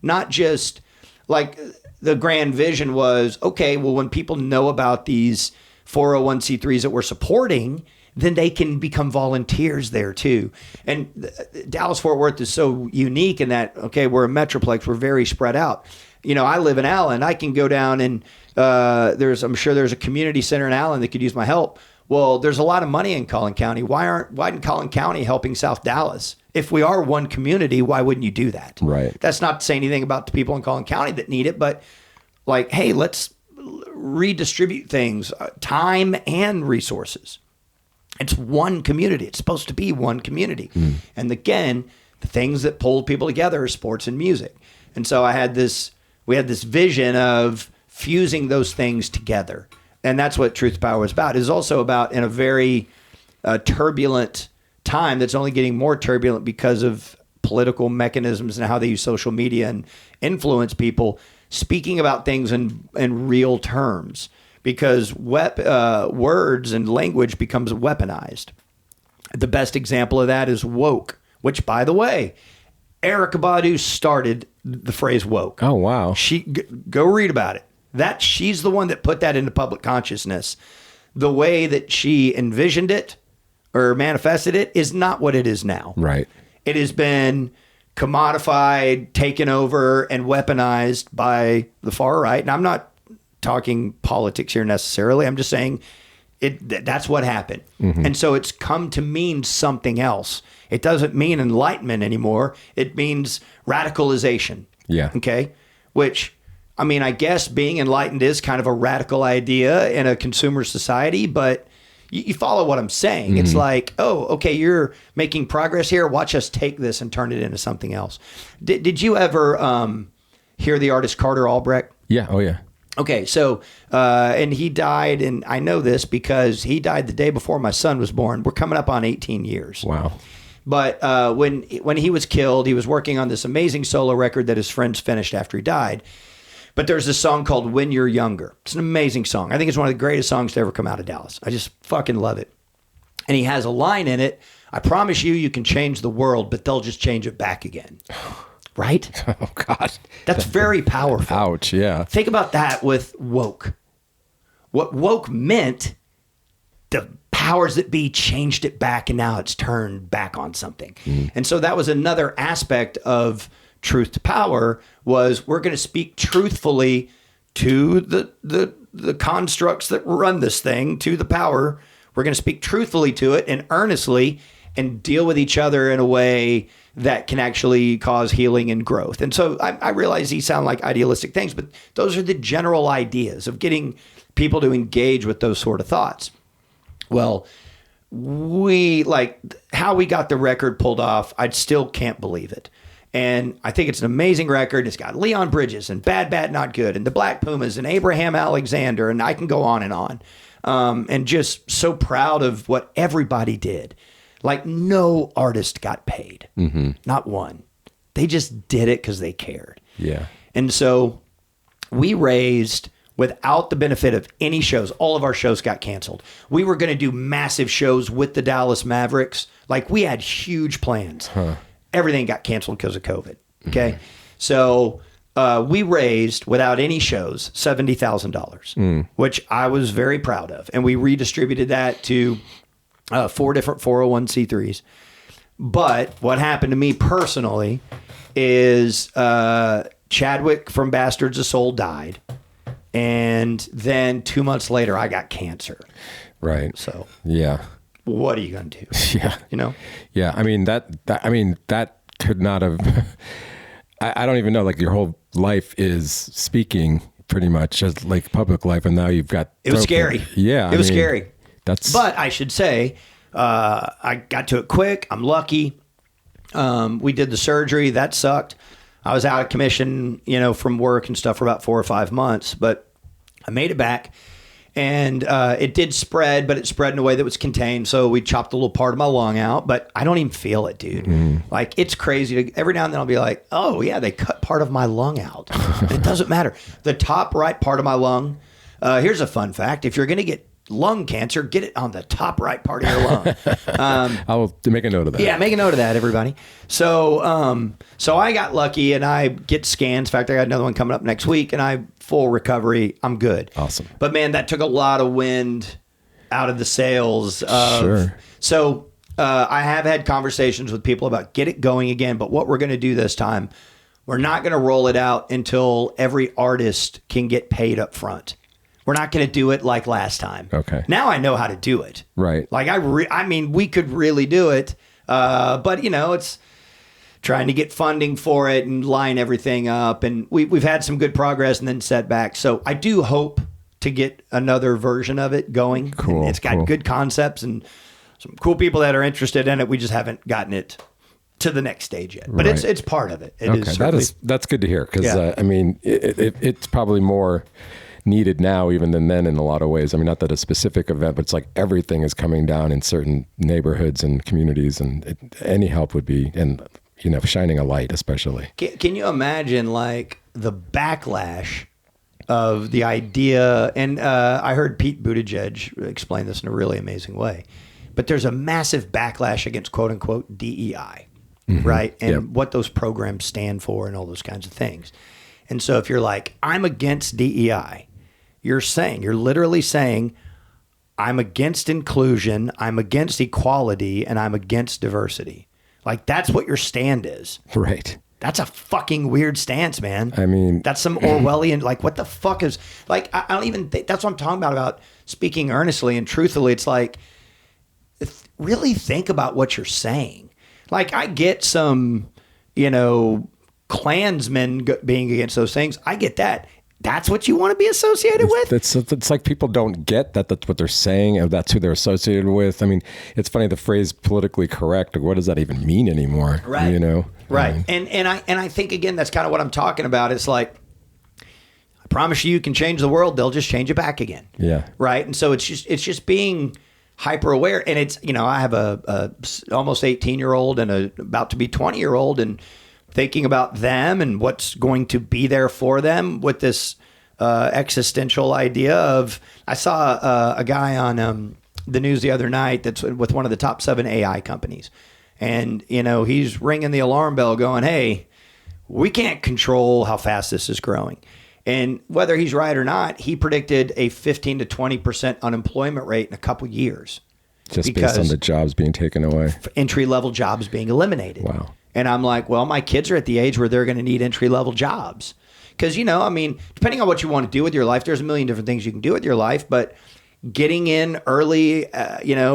Not just, like, the grand vision was, okay, well, when people know about these 401c3s that we're supporting, then they can become volunteers there too. And Dallas-Fort Worth is so unique in that, okay, we're a metroplex, we're very spread out. You know, I live in Allen. I can go down and I'm sure there's a community center in Allen that could use my help. Well, there's a lot of money in Collin County. Why isn't Collin County helping South Dallas? If we are one community, why wouldn't you do that? Right. That's not to say anything about the people in Collin County that need it, but like, hey, let's redistribute things, time and resources. It's one community. It's supposed to be one community. And again, the things that pulled people together are sports and music. And so we had this vision of fusing those things together. And that's what Truth Power is about. It's also about, in a very turbulent time that's only getting more turbulent because of political mechanisms and how they use social media and influence people, speaking about things in real terms, because words and language becomes weaponized. The best example of that is woke, which, by the way, Erykah Badu started the phrase woke. Oh, wow. Go read about it. She's the one that put that into public consciousness. The way that she envisioned it or manifested it is not what it is now. Right. It has been commodified, taken over, and weaponized by the far right. And I'm not talking politics here necessarily. I'm just saying that's what happened. Mm-hmm. And so it's come to mean something else. It doesn't mean enlightenment anymore. It means radicalization. Yeah. Okay. Which, I mean, I guess being enlightened is kind of a radical idea in a consumer society, but you follow what I'm saying. Mm-hmm. It's like, oh, okay, you're making progress here. Watch us take this and turn it into something else. Did you ever hear the artist Carter Albrecht? Yeah. Oh, yeah. Okay, so, and he died, and I know this because he died the day before my son was born. We're coming up on 18 years. Wow. But when he was killed, he was working on this amazing solo record that his friends finished after he died. But there's this song called When You're Younger. It's an amazing song. I think it's one of the greatest songs to ever come out of Dallas. I just fucking love it. And he has a line in it, I promise you can change the world, but they'll just change it back again. Right? Oh, God. That's very powerful. Ouch, yeah. Think about that with woke. What woke meant, the powers that be changed it back, and now it's turned back on something. Mm. And so that was another aspect of truth to power, was we're going to speak truthfully to the constructs that run this thing, to the power. We're going to speak truthfully to it and earnestly and deal with each other in a way that can actually cause healing and growth. And so I realize these sound like idealistic things, but those are the general ideas of getting people to engage with those sort of thoughts. Well, how we got the record pulled off, I still can't believe it. And I think it's an amazing record. It's got Leon Bridges and Bad Bad Not Good and the Black Pumas and Abraham Alexander, and I can go on and on. And just so proud of what everybody did. Like, no artist got paid. Mm-hmm. Not one. They just did it because they cared. Yeah. And so we raised, without the benefit of any shows, all of our shows got canceled. We were going to do massive shows with the Dallas Mavericks. Like, we had huge plans. Huh. Everything got canceled because of COVID. Okay. Mm-hmm. So we raised, without any shows, $70,000, which I was very proud of. And we redistributed that to 4 different 401c3s. But what happened to me personally is Chadwick from Bastards of Soul died. And then 2 months later, I got cancer. Right. So, yeah. What are you going to do? Yeah. You know? Yeah. I mean, that could not have, I don't even know, like, your whole life is speaking pretty much as like public life. And now you've got, it was scary. Yeah. It was scary. But I should say, I got to it quick. I'm lucky. We did the surgery. That sucked. I was out of commission, from work and stuff for about 4 or 5 months, but I made it back. And it did spread, but it spread in a way that was contained. So we chopped a little part of my lung out, but I don't even feel it, dude. Like, it's crazy. Every now and then I'll be like, oh, yeah, they cut part of my lung out. And it doesn't matter. The top right part of my lung, here's a fun fact. If you're going to get lung cancer, get it on the top right part of your lung. I will make a note of that. Yeah, make a note of that, everybody. So so I got lucky, and I get scans. In fact, I got another one coming up next week, and I full recovery. I'm good. Awesome. But man, that took a lot of wind out of the sails. Sure. So I have had conversations with people about get it going again, but what we're going to do this time, we're not going to roll it out until every artist can get paid up front. We're not going to do it like last time. Okay. Now I know how to do it. Right. Like I mean, we could really do it, but it's trying to get funding for it and line everything up. And we've had some good progress and then setbacks. So I do hope to get another version of it going. Cool. And it's got good concepts and some cool people that are interested in it. We just haven't gotten it to the next stage yet, but it's part of it. That's good to hear. Cause it's probably more needed now even than then in a lot of ways. I mean, not that a specific event, but it's like everything is coming down in certain neighborhoods and communities, and any help would be, and shining a light especially. Can you imagine like the backlash of the idea? And I heard Pete Buttigieg explain this in a really amazing way, but there's a massive backlash against quote unquote DEI. right? And Yep. what those programs stand for and all those kinds of things. And so if you're like, I'm against DEI, you're literally saying, I'm against inclusion, I'm against equality, and I'm against diversity. Like, that's what your stand is. Right. That's a fucking weird stance, man. I mean, that's some Orwellian, like, what the fuck is, like, I don't even think, that's what I'm talking about speaking earnestly and truthfully. It's like, really think about what you're saying. Like, I get some, Klansmen being against those things. I get that. That's what you want to be associated with? It's like people don't get that that's what they're saying, and that's who they're associated with. I mean, it's funny, the phrase politically correct, what does that even mean anymore? Right. Right. I mean, And I think, again, that's kind of what I'm talking about. It's like, I promise you can change the world. They'll just change it back again. Yeah. Right. And so it's just being hyper aware. And it's, I have a almost 18-year-old and a about to be 20-year-old, and thinking about them and what's going to be there for them with this existential idea of, I saw a guy on the news the other night that's with one of the top 7 AI companies. And, he's ringing the alarm bell going, hey, we can't control how fast this is growing. And whether he's right or not, he predicted a 15 to 20% unemployment rate in a couple years. just based on the jobs being taken away. Entry-level jobs being eliminated. Wow. And I'm like, well, my kids are at the age where they're going to need entry-level jobs. Because, depending on what you want to do with your life, there's a million different things you can do with your life. But getting in early,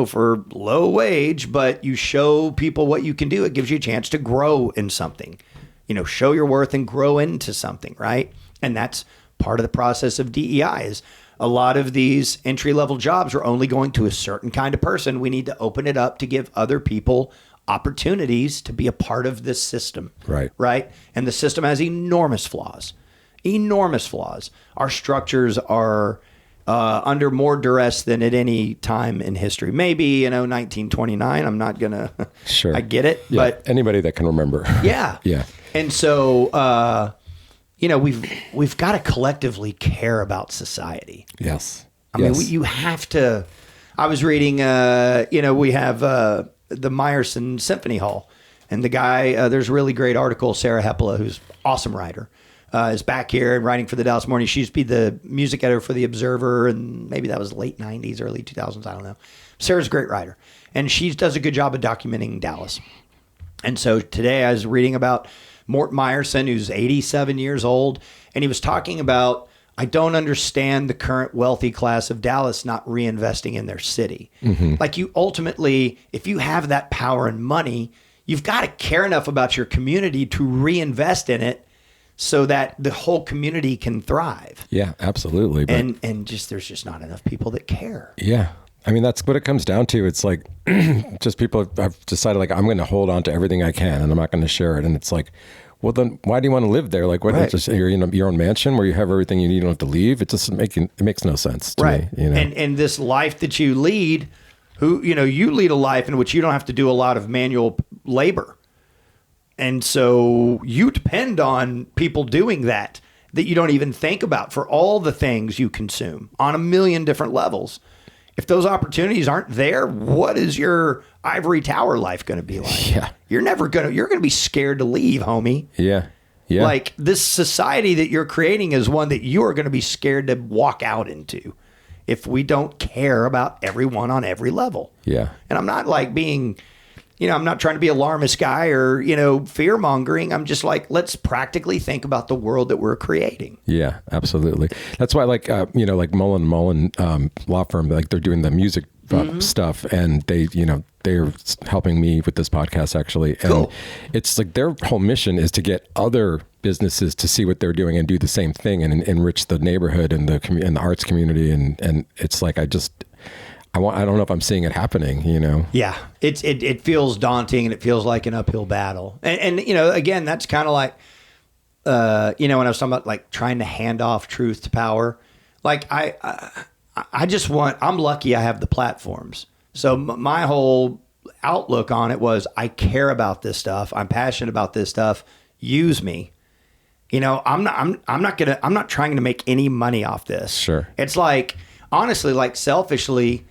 for low wage, but you show people what you can do, it gives you a chance to grow in something. Show your worth and grow into something, right? And that's part of the process of DEI is a lot of these entry-level jobs are only going to a certain kind of person. We need to open it up to give other people opportunities to be a part of this system. Right. Right. And the system has enormous flaws. Our structures are under more duress than at any time in history. Maybe, 1929. I'm not going to. Sure. I get it. Yeah. But anybody that can remember. Yeah. Yeah. And so, we've got to collectively care about society. Yes. I mean, you have to. I was reading, we have the Meyerson Symphony Hall, and the guy, there's a really great article, Sarah Hepla, who's an awesome writer, is back here and writing for the Dallas Morning. She used to be the music editor for The Observer, and maybe that was late 90s, early 2000s, I don't know. Sarah's a great writer, and she does a good job of documenting Dallas. And so today I was reading about Mort Meyerson, who's 87 years old, and he was talking about, I don't understand the current wealthy class of Dallas not reinvesting in their city. Mm-hmm. Like, you ultimately, if you have that power and money, you've got to care enough about your community to reinvest in it so that the whole community can thrive. Yeah, absolutely. But And there's just not enough people that care. yeah. I mean, that's what it comes down to. It's like, just people have decided, like, I'm going to hold on to everything I can and I'm not going to share it. And it's like, well, then why do you want to live there? Like, what? Right. Just you're in your own mansion where you have everything you need, you don't have to leave. It just it makes no sense to Right. me. And this life that you lead, you lead a life in which you don't have to do a lot of manual labor. And so you depend on people doing that you don't even think about for all the things you consume on a million different levels. If those opportunities aren't there, what is your ivory tower life going to be like? Yeah. You're going to be scared to leave, homie. Yeah. Yeah. Like, this society that you're creating is one that you are going to be scared to walk out into if we don't care about everyone on every level. Yeah. And I'm not like being, I'm not trying to be alarmist guy or, fear mongering. I'm just like, let's practically think about the world that we're creating. Yeah, absolutely. That's why, like, like Mullen law firm, like, they're doing the music stuff, and they're helping me with this podcast, actually. And Cool. It's like their whole mission is to get other businesses to see what they're doing and do the same thing and enrich the neighborhood and the arts community. And it's like, I don't know if I'm seeing it happening, Yeah, it feels daunting and it feels like an uphill battle. And again, that's kind of like, when I was talking about, like, trying to hand off truth to power, like, I'm lucky I have the platforms. So my whole outlook on it was, I care about this stuff. I'm passionate about this stuff. Use me. I'm not trying to make any money off this. Sure. It's like, honestly, like, selfishly,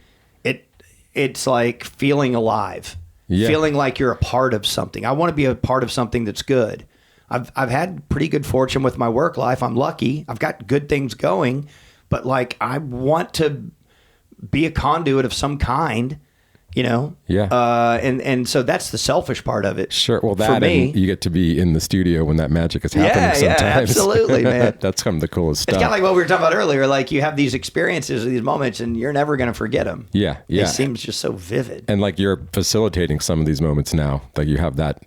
it's like feeling alive. feeling like you're a part of something. I want to be a part of something that's good. I've had pretty good fortune with my work life. I'm lucky. I've got good things going, but like I want to be a conduit of some kind, you know? Yeah. And so that's the selfish part of it. Sure. Well, for that me. and you get to be in the studio when that magic is happening sometimes. Yeah, absolutely, man. That's kind of the coolest stuff. It's kind of like what we were talking about earlier. Like you have these experiences, these moments, and you're never going to forget them. Yeah, yeah. It seems just so vivid. And like you're facilitating some of these moments now. Like you have that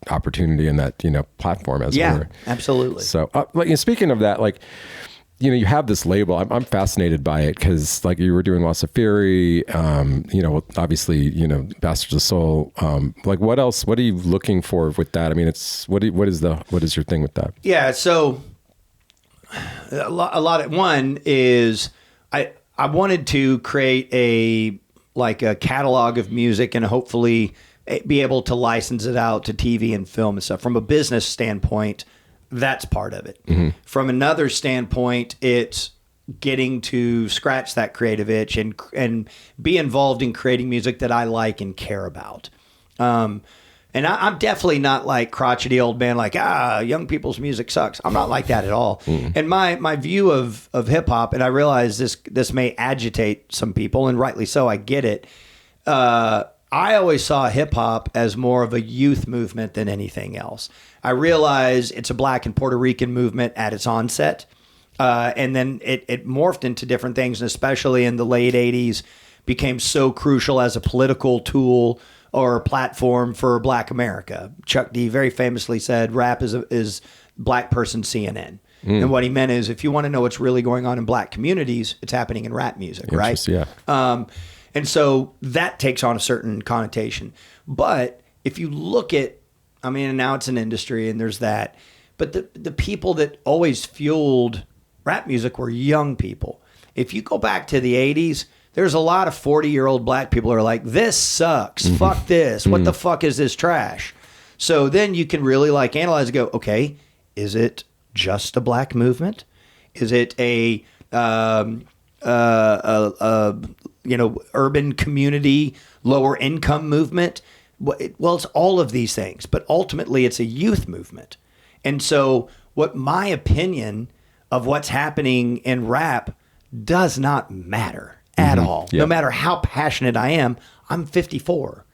opportunity and that, you know, platform as it were. Absolutely. So, like, and speaking of that, like, you know, you have this label. I'm fascinated by it because, like, you were doing Loss of Fury. You know, obviously, you know, Bastards of Soul. Like, what else? What are you looking for with that? I mean, it's what is your thing with that? Yeah. So a lot of one is I wanted to create a catalog of music and hopefully be able to license it out to TV and film and stuff. From a business standpoint, that's part of it. Mm-hmm. From another standpoint, it's getting to scratch that creative itch and be involved in creating music that I like and care about. And I'm definitely not like crotchety old man, like, young people's music sucks. I'm not like that at all. Mm. And my view of hip hop, and I realize this may agitate some people, and rightly so, I get it. I always saw hip hop as more of a youth movement than anything else. I realize it's a Black and Puerto Rican movement at its onset. And then it morphed into different things, and especially in the late 80s became so crucial as a political tool or platform for Black America. Chuck D very famously said, rap is Black person CNN. Mm. And what he meant is, if you want to know what's really going on in Black communities, it's happening in rap music, right? Yeah. And so that takes on a certain connotation. But if you look at, I mean, now it's an industry and there's that, but the people that always fueled rap music were young people. If you go back to the 80s, there's a lot of 40-year-old Black people who are like, this sucks, mm-hmm. Fuck this, what the fuck is this trash? So then you can really like analyze and go, okay, is it just a Black movement? Is it a urban community, lower income movement? Well, it's all of these things, but ultimately it's a youth movement. And so what my opinion of what's happening in rap does not matter at all. Yeah. No matter how passionate I am, I'm 54.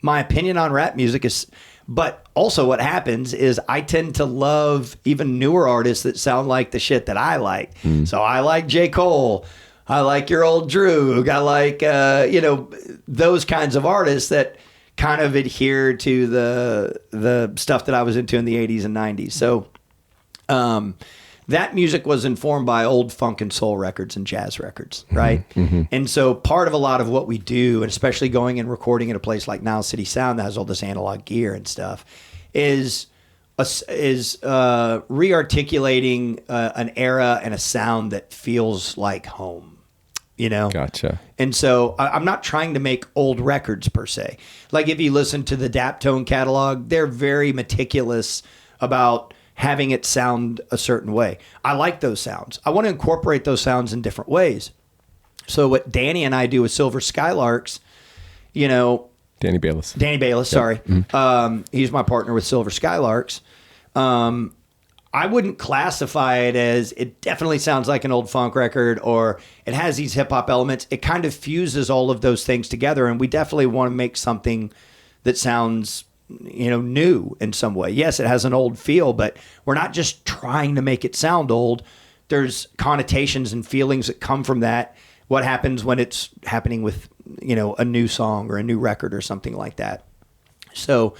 My opinion on rap music is, but also what happens is I tend to love even newer artists that sound like the shit that I like. Mm. So I like J. Cole. I like your old Drew. I like, those kinds of artists that kind of adhere to the stuff that I was into in the 80s and 90s. So that music was informed by old funk and soul records and jazz records, right? Mm-hmm. And so part of a lot of what we do, and especially going and recording at a place like Nile City Sound that has all this analog gear and stuff, is re-articulating an era and a sound that feels like home. You know? Gotcha. And so I'm not trying to make old records per se. Like if you listen to the Daptone catalog, they're very meticulous about having it sound a certain way. I like those sounds. I want to incorporate those sounds in different ways. So what Danny and I do with Silver Skylarks, Danny Bayless, yep. Sorry. Mm-hmm. He's my partner with Silver Skylarks. I wouldn't classify it as, it definitely sounds like an old funk record or it has these hip hop elements. It kind of fuses all of those things together, and we definitely want to make something that sounds, new in some way. Yes, it has an old feel, but we're not just trying to make it sound old. There's connotations and feelings that come from that. What happens when it's happening with, a new song or a new record or something like that. So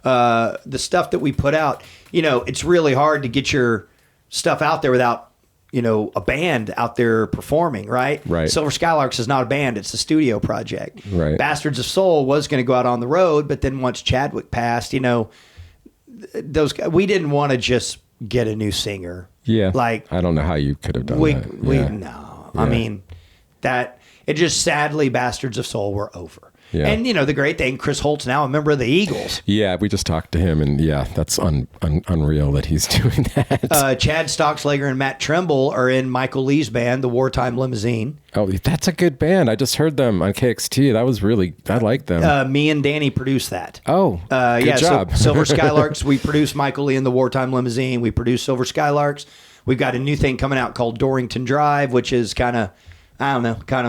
the stuff that we put out, it's really hard to get your stuff out there without, a band out there performing, right? Right. Silver Skylarks is not a band. It's a studio project. Right. Bastards of Soul was going to go out on the road, but then once Chadwick passed, we didn't want to just get a new singer. Yeah. Like, I don't know how you could have done that. No. Yeah. I mean, that it just sadly Bastards of Soul were over. Yeah. And, the great thing, Chris Holt's now a member of the Eagles. Yeah, we just talked to him, and yeah, that's unreal that he's doing that. Chad Stockslager and Matt Trimble are in Michael Lee's band, the Wartime Limousine. Oh, that's a good band. I just heard them on KXT. That was I like them. Me and Danny produced that. Oh, good job. So Silver Skylarks, we produced Michael Lee and the Wartime Limousine. We produced Silver Skylarks. We've got a new thing coming out called Dorrington Drive, which is kind of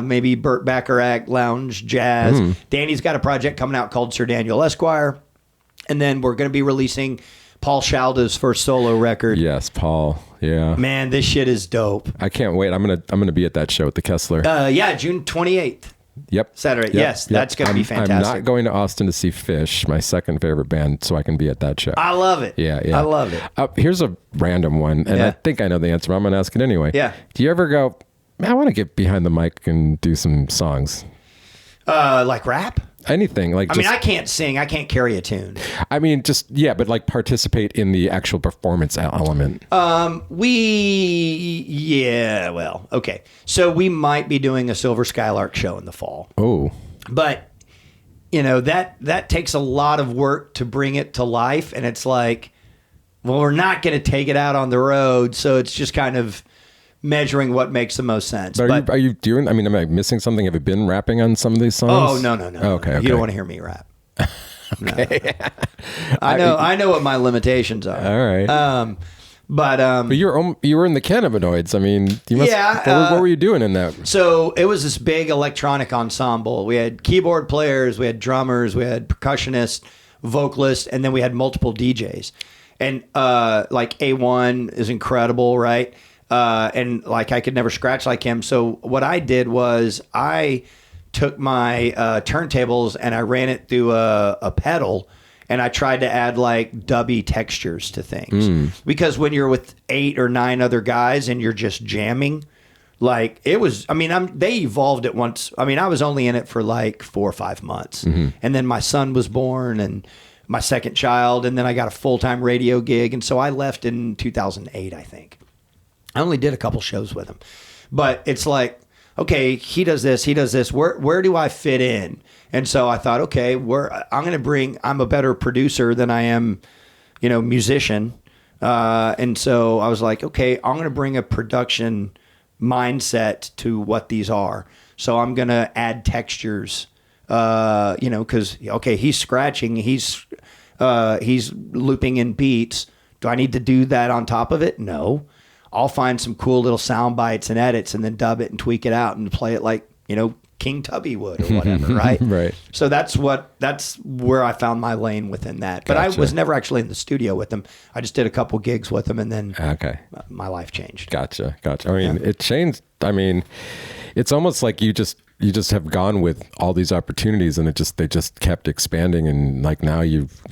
maybe Burt Bacharach, lounge, jazz. Danny's got a project coming out called Sir Daniel Esquire. And then we're going to be releasing Paul Shalda's first solo record. Yes, Paul. Yeah. Man, this shit is dope. I can't wait. I'm gonna be at that show at the Kessler. June 28th. Yep. Saturday. Yep. Yes, that's going to be fantastic. I'm not going to Austin to see Fish, my second favorite band, so I can be at that show. I love it. Yeah. I love it. Here's a random one, and I think I know the answer, but I'm going to ask it anyway. Yeah. Do you ever go, I want to get behind the mic and do some songs? Like rap? Anything. I mean, I can't sing. I can't carry a tune. I mean, but like participate in the actual performance element. Okay. So we might be doing a Silver Skylark show in the fall. Oh. But, that takes a lot of work to bring it to life. And it's like, well, we're not going to take it out on the road. So it's just kind of measuring what makes the most sense. But are you doing, am I missing something? Have you been rapping on some of these songs? Oh, no. Okay. You don't want to hear me rap. Okay. No. I know what my limitations are. All right. But you were in the cannabinoids. I mean, you must. Yeah. What were you doing in that? So it was this big electronic ensemble. We had keyboard players, we had drummers, we had percussionists, vocalists, and then we had multiple DJs. And like A1 is incredible, right? And like I could never scratch like him. So what I did was I took my turntables and I ran it through a pedal. And I tried to add like dubby textures to things because when you're with 8 or 9 other guys and you're just jamming, like it was, they evolved it once. I was only in it for like 4 or 5 months. And then my son was born and my second child. And then I got a full-time radio gig. And so I left in 2008, I think. I only did a couple shows with him, but it's like, okay, he does this. Where do I fit in? And so I thought, okay, I'm a better producer than I am, musician. And so I was like, okay, I'm going to bring a production mindset to what these are. So I'm going to add textures, because, okay, he's scratching, he's looping in beats. Do I need to do that on top of it? No. I'll find some cool little sound bites and edits and then dub it and tweak it out and play it like, King Tubby would or whatever, right? Right. So that's where I found my lane within that. But Gotcha. I was never actually in the studio with them. I just did a couple gigs with them and then my life changed. Gotcha. It changed. It's almost like you just have gone with all these opportunities and they just kept expanding. And like now you've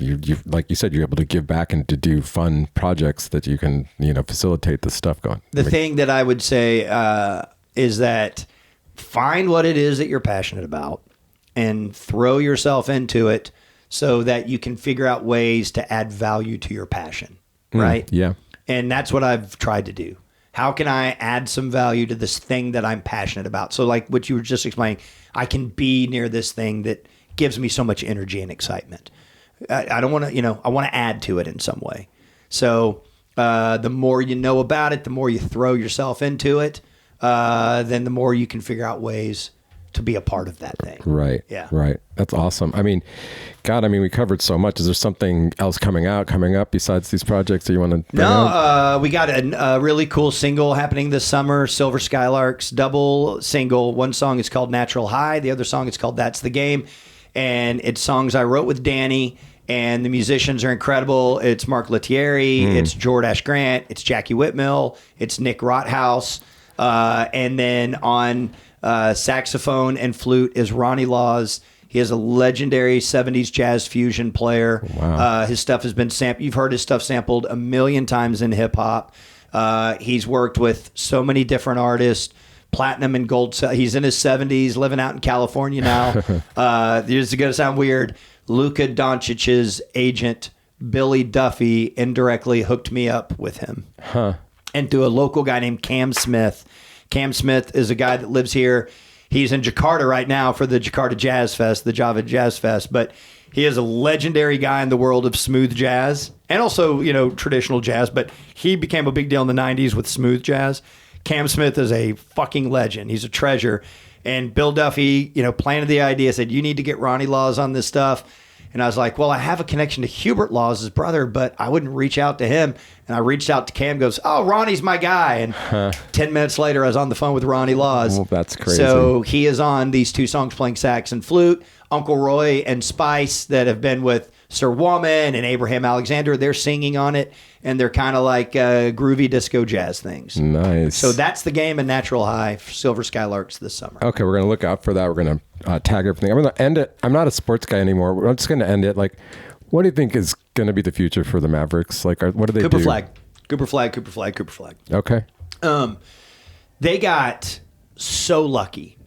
like you said, you're able to give back and to do fun projects that you can, facilitate the stuff going. The thing that I would say is that find what it is that you're passionate about and throw yourself into it so that you can figure out ways to add value to your passion. Right. Yeah. And that's what I've tried to do. How can I add some value to this thing that I'm passionate about? So like what you were just explaining, I can be near this thing that gives me so much energy and excitement. I don't want to, I want to add to it in some way. So the more you know about it, the more you throw yourself into it, then the more you can figure out ways to be a part of that thing. Right. Yeah. Right. That's awesome. We covered so much. Is there something else coming up besides these projects that you want to bring up? We got a really cool single happening this summer, Silver Skylarks double single. One song is called Natural High. The other song is called That's the Game. And it's songs I wrote with Danny, and the musicians are incredible. It's Mark Lettieri, it's Jordash Grant, it's Jackie Whitmill, it's Nick Rothaus. And then on saxophone and flute is Ronnie Laws. He is a legendary 70s jazz fusion player. Wow. His stuff has been sampled. You've heard his stuff sampled a million times in hip hop. He's worked with so many different artists, platinum and gold. He's in his 70s, living out in California now. This is going to sound weird. Luka Doncic's agent, Billy Duffy, indirectly hooked me up with him. Huh. And through a local guy named Cam Smith. Cam Smith is a guy that lives here. He's in Jakarta right now for the Jakarta Jazz Fest, the Java Jazz Fest, but he is a legendary guy in the world of smooth jazz and also, traditional jazz, but he became a big deal in the 90s with smooth jazz. Cam Smith is a fucking legend. He's a treasure. And Bill Duffy, planted the idea, said, you need to get Ronnie Laws on this stuff. And I was like, well, I have a connection to Hubert Laws, his brother, but I wouldn't reach out to him. And I reached out to Cam, goes, oh, Ronnie's my guy. And 10 minutes later, I was on the phone with Ronnie Laws. Well, that's crazy. So he is on these 2 songs playing sax and flute. Uncle Roy and Spice that have been with Sir Woman and Abraham Alexander, they're singing on it. And they're kind of like groovy disco jazz things. Nice. So that's the game in Natural High for Silver Skylarks this summer. Okay, we're going to look out for that. We're going to tag everything. I'm going to end it. I'm not a sports guy anymore. I'm just going to end it. Like, what do you think is going to be the future for the Mavericks? Like, what do they do? Cooper Flag. Okay. They got so lucky.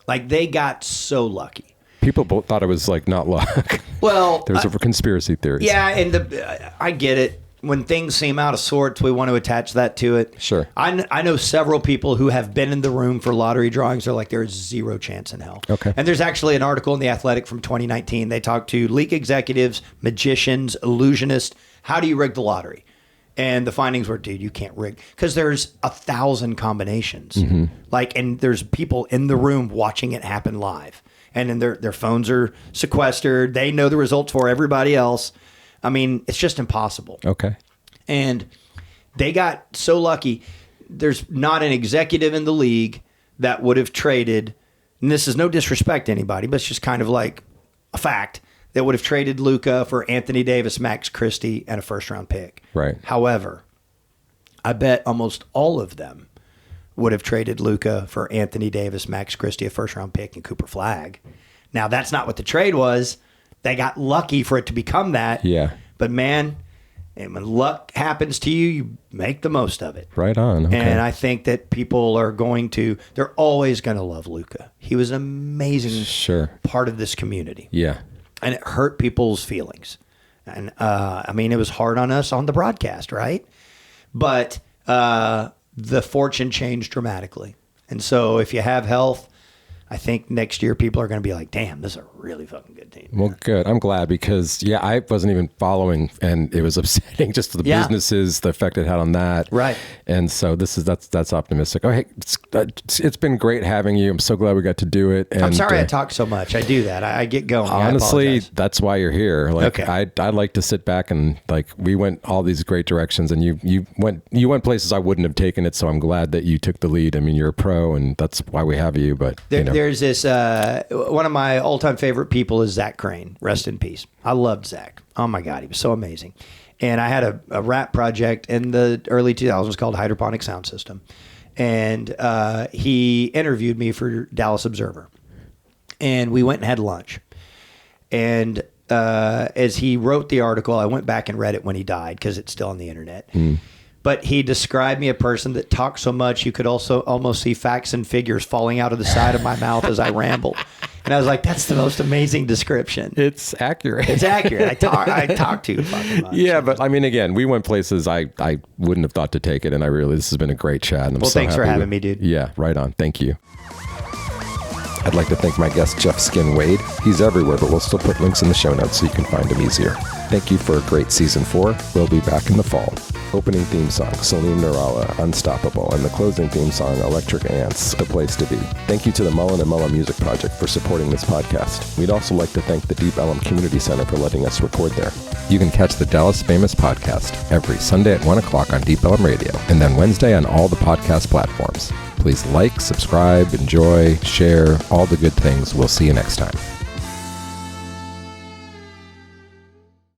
Like, they got so lucky. People both thought it was like not luck. Well, there's a conspiracy theories. Yeah, and I get it. When things seem out of sorts, we want to attach that to it. Sure. I know several people who have been in the room for lottery drawings. They're like, there's zero chance in hell. Okay. And there's actually an article in The Athletic from 2019. They talked to league executives, magicians, illusionists. How do you rig the lottery? And the findings were, dude, you can't rig. Because there's 1,000 combinations. Mm-hmm. And there's people in the room watching it happen live. And then their phones are sequestered. They know the results for everybody else. I mean, it's just impossible. Okay. And they got so lucky. There's not an executive in the league that would have traded, and this is no disrespect to anybody, but it's just kind of like a fact, that would have traded Luka for Anthony Davis, Max Christie, and a first-round pick. Right. However, I bet almost all of them would have traded Luka for Anthony Davis, Max Christie, a first-round pick, and Cooper Flag. Now, that's not what the trade was. They got lucky for it to become that. Yeah. But man, and when luck happens to you, you make the most of it. Right on. Okay. And I think that people are they're always going to love Luka. He was an amazing part of this community. Yeah. And it hurt people's feelings. And it was hard on us on the broadcast, right? But the fortune changed dramatically. And so if you have health, I think next year people are going to be like, damn, this is a really fucking good team. Well, good. I'm glad because, I wasn't even following and it was upsetting just the businesses, the effect it had on that. Right. And so that's optimistic. Oh, hey, it's been great having you. I'm so glad we got to do it. And I'm sorry I talk so much. I do that. I get going. Honestly, that's why you're here. Like, okay. I'd like to sit back and we went all these great directions and you went places I wouldn't have taken it. So I'm glad that you took the lead. I mean, you're a pro and that's why we have you, but there's this, one of my all-time favorite people is Zach Crane. Rest in peace. I loved Zach. Oh my God, he was so amazing. And I had a rap project in the early 2000s called Hydroponic Sound System. And he interviewed me for Dallas Observer. And we went and had lunch. And as he wrote the article, I went back and read it when he died because it's still on the internet. But he described me a person that talked so much you could also almost see facts and figures falling out of the side of my mouth as I rambled. And I was like, that's the most amazing description. It's accurate. It's accurate. I talk too fucking much. Yeah, but I mean, again, we went places I wouldn't have thought to take it. And this has been a great chat. And I'm so thanks for having me, dude. Yeah, right on. Thank you. I'd like to thank my guest, Jeff Skin Wade. He's everywhere, but we'll still put links in the show notes so you can find him easier. Thank you for a great season 4. We'll be back in the fall. Opening theme song, Salim Nurala, Unstoppable, and the closing theme song, Electric Ants, The Place to Be. Thank you to the Mullen & Mullen Music Project for supporting this podcast. We'd also like to thank the Deep Ellum Community Center for letting us record there. You can catch the Dallas Famous podcast every Sunday at 1 o'clock on Deep Ellum Radio, and then Wednesday on all the podcast platforms. Please like, subscribe, enjoy, share, all the good things. We'll see you next time.